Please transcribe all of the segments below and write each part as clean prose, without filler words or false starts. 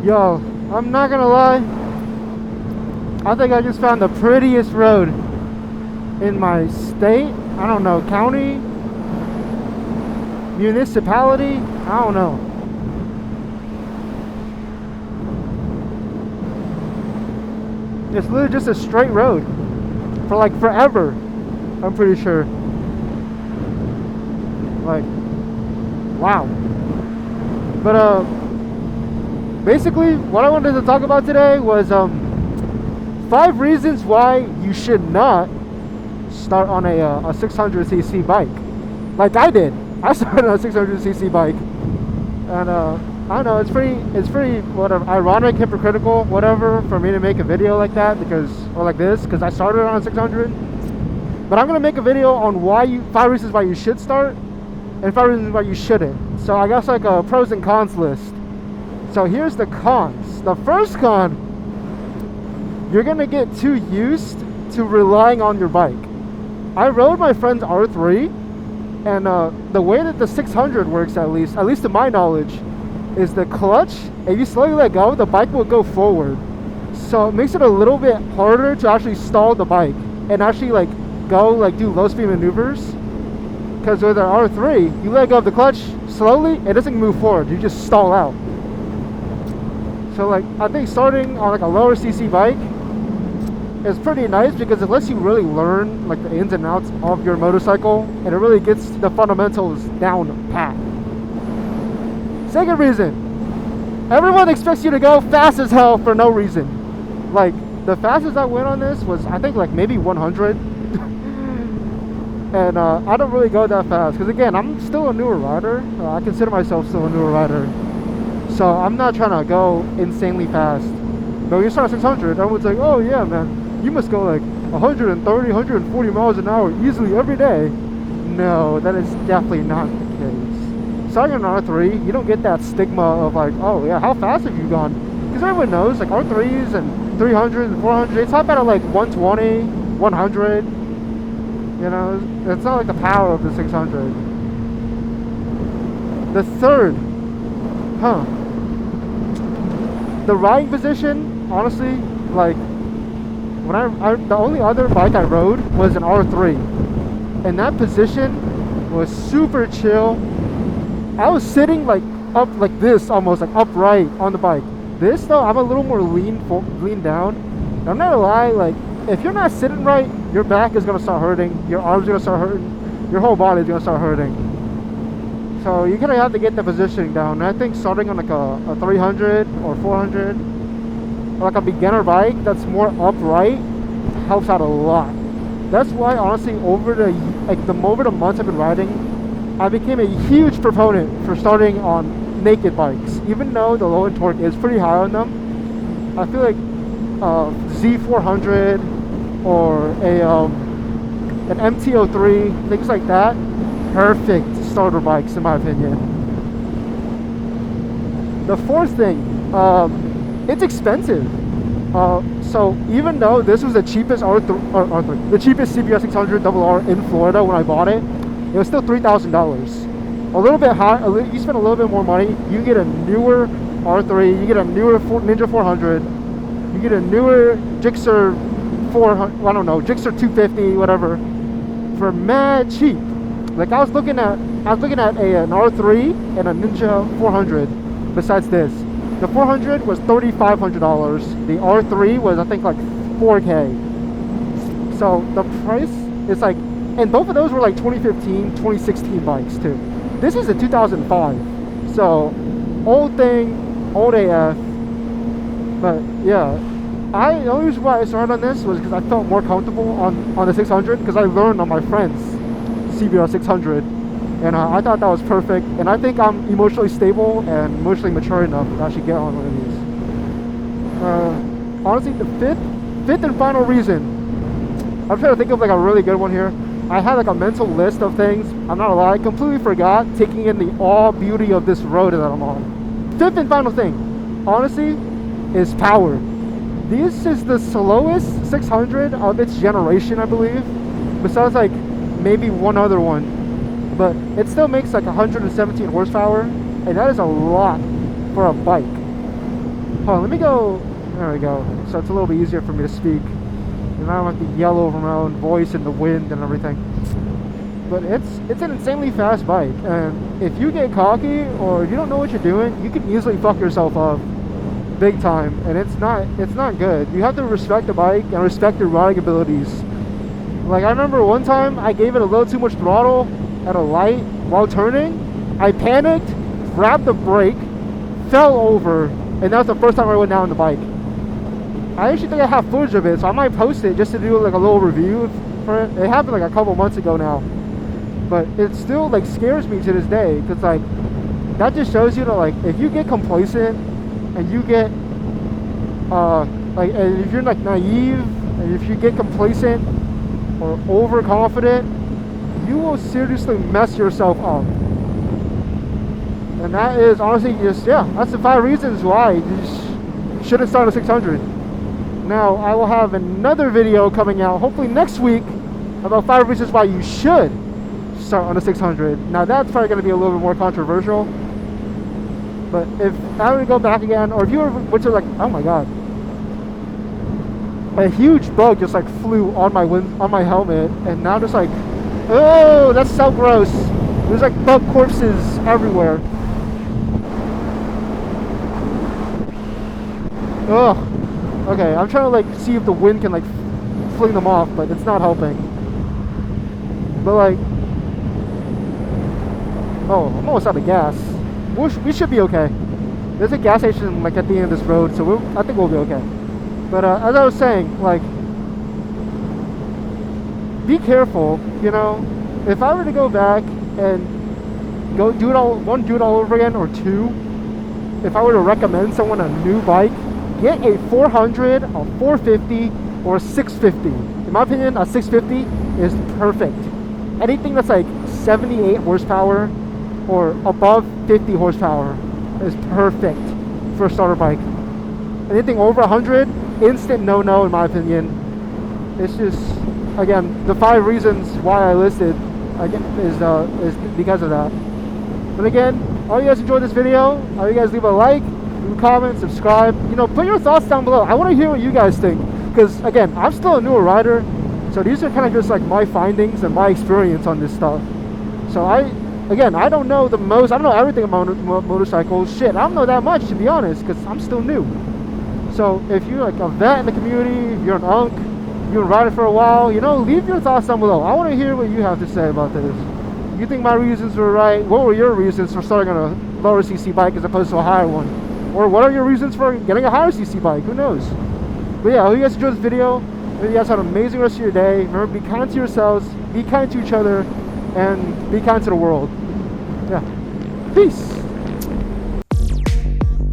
Yo, I'm not gonna lie. I think I just found the prettiest road in my state. I don't know, county, municipality, I don't know. It's literally just a straight road for like forever, I'm pretty sure. Like, wow. But basically what I wanted to talk about today was 5 reasons why you should not start on a 600cc bike like I did. I started on a 600cc bike, and I don't know, it's pretty whatever, ironic, hypocritical, whatever, for me to make a video like that, because, or like this, because I started on a 600. But I'm gonna make a video on 5 reasons why you should start and 5 reasons why you shouldn't. So I guess like a pros and cons list. So here's the cons. The first con: you're gonna get too used to relying on your bike. I rode my friend's R3, and the way that the 600 works, at least to my knowledge, is the clutch, if you slowly let go, the bike will go forward. So it makes it a little bit harder to actually stall the bike and actually like go, like do low speed maneuvers. Because with an R3, you let go of the clutch slowly, it doesn't move forward, you just stall out. So like, I think starting on like a lower CC bike is pretty nice, because it lets you really learn like the ins and outs of your motorcycle, and it really gets the fundamentals down pat. Second reason: everyone expects you to go fast as hell for no reason. Like, the fastest I went on this was, I think, like maybe 100. And I don't really go that fast, because again, I'm still a newer rider. I consider myself still a newer rider, so I'm not trying to go insanely fast. But when you start at 600, everyone's like, oh yeah man, you must go like 130, 140 miles an hour easily every day. No, that is definitely not the case. Starting on an R3, you don't get that stigma of like, oh yeah, how fast have you gone? Because everyone knows, like, R3s and 300s and 400s, they top out at like 120, 100. You know, it's not like the power of the 600. The third, the riding position, honestly, like, when the only other bike I rode was an R3, and that position was super chill. I was sitting like up like this, almost like upright on the bike. This though, I'm a little more lean down. And I'm not gonna lie, like, if you're not sitting right, your back is gonna start hurting, your arms are gonna start hurting, your whole body is gonna start hurting. So you're gonna have to get the positioning down. And I think starting on like a 300 or 400, or like a beginner bike that's more upright, helps out a lot. That's why, honestly, over the months I've been riding, I became a huge proponent for starting on naked bikes. Even though the low end torque is pretty high on them, I feel like Z400 or an MT-03, things like that, perfect starter bikes in my opinion. The fourth thing, it's expensive. So even though this was the cheapest the cheapest CBR600RR in Florida when I bought it, it was still $3,000. A little bit high. You spend a little bit more money, you get a newer R3, you get a newer Ninja 400, you get a newer Gixxer 400, I don't know, Gixxer 250, whatever, for mad cheap. Like, I was looking at an R3 and a Ninja 400 besides this. The 400 was $3,500. The R3 was, I think, like $4K. So the price is like, and both of those were like 2015, 2016 bikes too. This is a 2005. So old thing, old AF. But yeah, the only reason why I started on this was because I felt more comfortable on the 600, because I learned on my friend's CBR600, and I thought that was perfect. And I think I'm emotionally stable and emotionally mature enough to actually get on one of these. Honestly, the fifth and final reason, I'm trying to think of like a really good one here. I had like a mental list of things. I'm not gonna lie, I completely forgot, taking in the all beauty of this road that I'm on. Fifth and final thing, honestly, is power. This is the slowest 600 of its generation, I believe, besides like maybe one other one, but it still makes like 117 horsepower, and that is a lot for a bike. Hold on, let me go. There we go. So it's a little bit easier for me to speak. And I don't have to yell over my own voice and the wind and everything. But it's an insanely fast bike, and if you get cocky or you don't know what you're doing, you can easily fuck yourself up big time, and it's not good. You have to respect the bike and respect your riding abilities. Like, I remember one time I gave it a little too much throttle at a light while turning. I panicked, grabbed the brake, fell over, and that was the first time I went down on the bike. I actually think I have footage of it, so I might post it just to do like a little review for it. It happened like a couple months ago now, but it still like scares me to this day, because like that just shows you that like if you get complacent and you get and if you're like naive, and if you get complacent or overconfident, you will seriously mess yourself up. And that is honestly just, yeah, that's the 5 reasons why you just shouldn't start a 600. Now, I will have another video coming out, hopefully next week, about 5 reasons why you should start on a 600. Now, that's probably going to be a little bit more controversial. But if I were to go back again, or if you were, which are like, oh my god, a huge bug just like flew on my helmet, and now just like, oh, that's so gross. There's like bug corpses everywhere. Ugh. Okay, I'm trying to like see if the wind can like fling them off, but it's not helping. But like, oh, I'm almost out of gas. We should be okay. There's a gas station like at the end of this road, so I think we'll be okay. But as I was saying, like, be careful. You know, if I were to go back and go do it all over again, or 2, if I were to recommend someone a new bike, get a 400, a 450, or a 650. In my opinion, a 650 is perfect. Anything that's like 78 horsepower or above 50 horsepower is perfect for a starter bike. Anything over 100, instant no-no in my opinion. It's just, again, the 5 reasons why I listed is because of that. But again, all you guys enjoyed this video, all you guys leave a like, leave a comment, subscribe. You know, put your thoughts down below. I want to hear what you guys think, because again, I'm still a newer rider, so these are kind of just like my findings and my experience on this stuff. So I don't know the most. I don't know everything about motorcycles. Shit, I don't know that much, to be honest, because I'm still new. So if you're like a vet in the community, if you're an unk, you've been riding for a while, you know, leave your thoughts down below. I want to hear what you have to say about this. You think my reasons were right? What were your reasons for starting on a lower CC bike as opposed to a higher one? Or what are your reasons for getting a higher CC bike? Who knows? But yeah, I hope you guys enjoyed this video. I hope you guys have an amazing rest of your day. Remember, be kind to yourselves, be kind to each other, and be kind to the world. Yeah. Peace.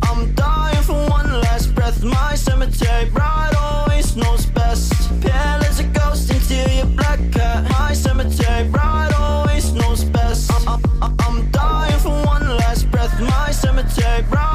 I'm dying for one last breath. My cemetery bride always knows best. Pale as a ghost until your black cat. My cemetery bride always knows best. I'm dying for one last breath. My cemetery bride